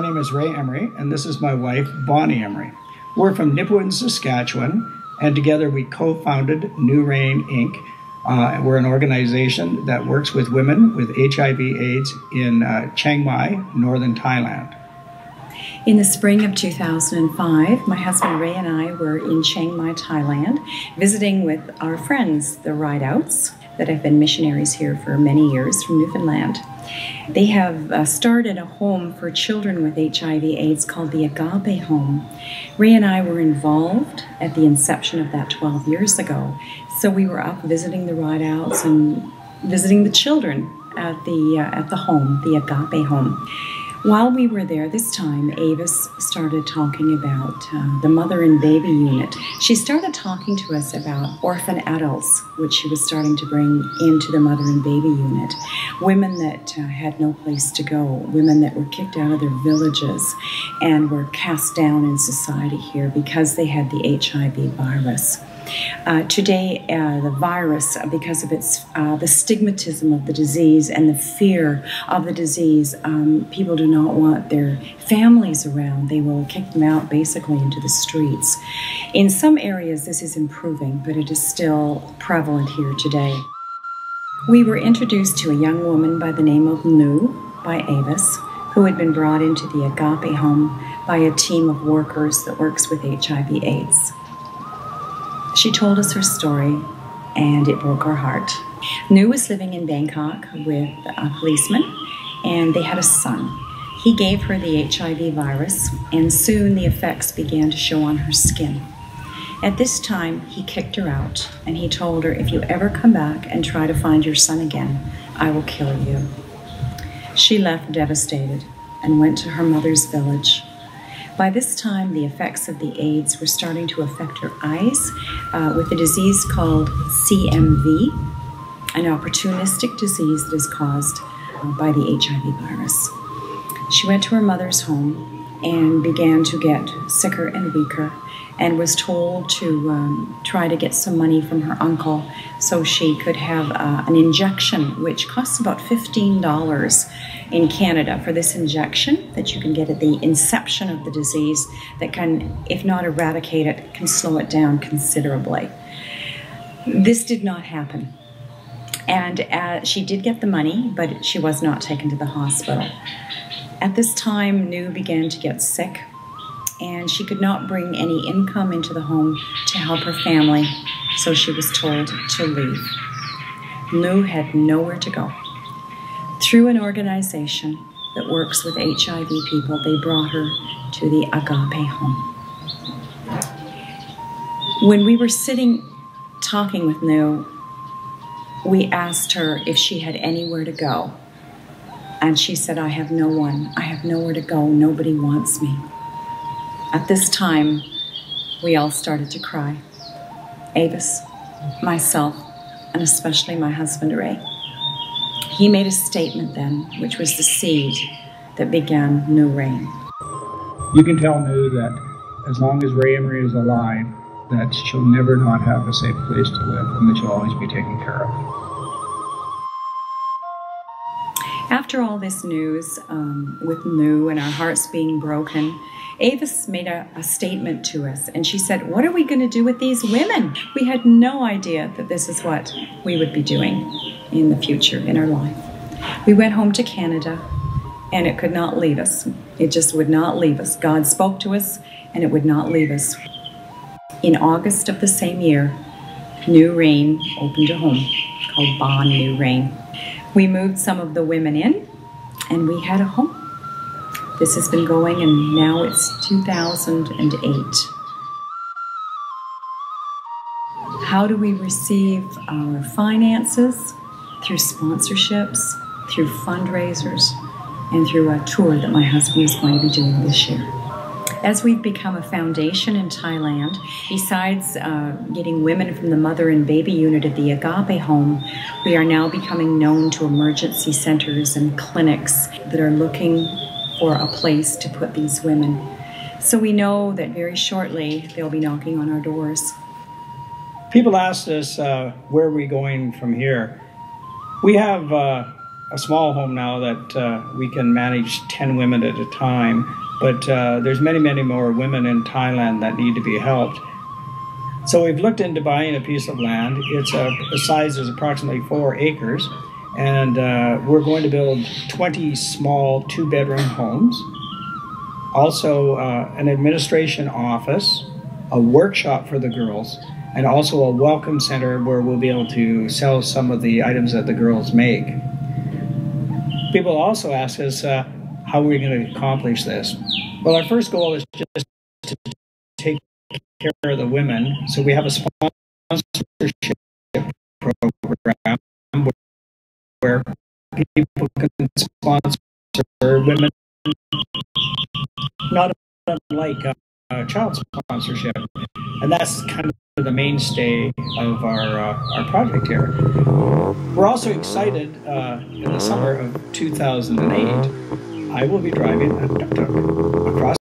name is Ray Emery, and this is my wife, Bonnie Emery. We're from Nipawin, Saskatchewan, and together we co-founded Nuu Rain, Inc. We're an organization that works with women with HIV/AIDS in Chiang Mai, northern Thailand. In the spring of 2005, my husband Ray and I were in Chiang Mai, Thailand, visiting with our friends, the Rideouts, that have been missionaries here for many years from Newfoundland. They have started a home for children with HIV/AIDS called the Agape Home. Ray and I were involved at the inception of that 12 years ago. So we were up visiting the Rideouts and visiting the children at the home, the Agape Home. While we were there this time, Avis started talking about the mother and baby unit. She started talking to us about orphan adults, which she was starting to bring into the mother and baby unit. Women that had no place to go, women that were kicked out of their villages and were cast down in society here because they had the HIV virus. Today, the virus, because of its the stigmatism of the disease and the fear of the disease, people do not want their families around. They will kick them out basically into the streets. In some areas, this is improving, but it is still prevalent here today. We were introduced to a young woman by the name of Nuu by Avis, who had been brought into the Agape Home by a team of workers that works with HIV/AIDS. She told us her story, and it broke our heart. Nuu was living in Bangkok with a policeman, and they had a son. He gave her the HIV virus, and soon the effects began to show on her skin. At this time, he kicked her out, and he told her, if you ever come back and try to find your son again, I will kill you. She left devastated and went to her mother's village. By this time, the effects of the AIDS were starting to affect her eyes with a disease called CMV, an opportunistic disease that is caused by the HIV virus. She went to her mother's home and began to get sicker and weaker and was told to try to get some money from her uncle so she could have an injection, which costs about $15 in Canada for this injection that you can get at the inception of the disease that can, if not eradicate it, can slow it down considerably. This did not happen. And she did get the money, but she was not taken to the hospital. At this time, Nuu began to get sick, and she could not bring any income into the home to help her family, so she was told to leave. Nuu had nowhere to go. Through an organization that works with HIV people, they brought her to the Agape Home. When we were sitting talking with Nuu, we asked her if she had anywhere to go. And she said, I have no one. I have nowhere to go. Nobody wants me. At this time, we all started to cry. Avis, myself, and especially my husband, Ray. He made a statement then, which was the seed that began Nuu Rain. You can tell Nuu that as long as Ray Emery is alive, that she'll never not have a safe place to live and that she'll always be taken care of. After all this news with Nuu and our hearts being broken, Avis made a statement to us, and she said, what are we going to do with these women? We had no idea that this is what we would be doing in the future in our life. We went home to Canada, and it could not leave us. It just would not leave us. God spoke to us, and it would not leave us. In August of the same year, Nuu Rain opened a home called Bon Nuu Rain. We moved some of the women in, and we had a home. This has been going, and now it's 2008. How do we receive our finances? Through sponsorships, through fundraisers, and through a tour that my husband is going to be doing this year. As we've become a foundation in Thailand, besides getting women from the mother and baby unit of the Agape Home, we are now becoming known to emergency centers and clinics that are looking for a place to put these women. So we know that very shortly they'll be knocking on our doors. People asked us where are we going from here. We have a small home now that we can manage 10 women at a time, but there's many, many more women in Thailand that need to be helped. So we've looked into buying a piece of land. The size is approximately 4 acres, and we're going to build 20 small 2-bedroom homes. Also an administration office, a workshop for the girls, and also a welcome center where we'll be able to sell some of the items that the girls make. People also ask us how we're going to accomplish this. Well, our first goal is just to take care of the women. So we have a sponsorship program where people can sponsor women, not unlike child sponsorship. And that's kind of the mainstay of our project here. We're also excited in the summer of 2008, I will be driving a tuk-tuk across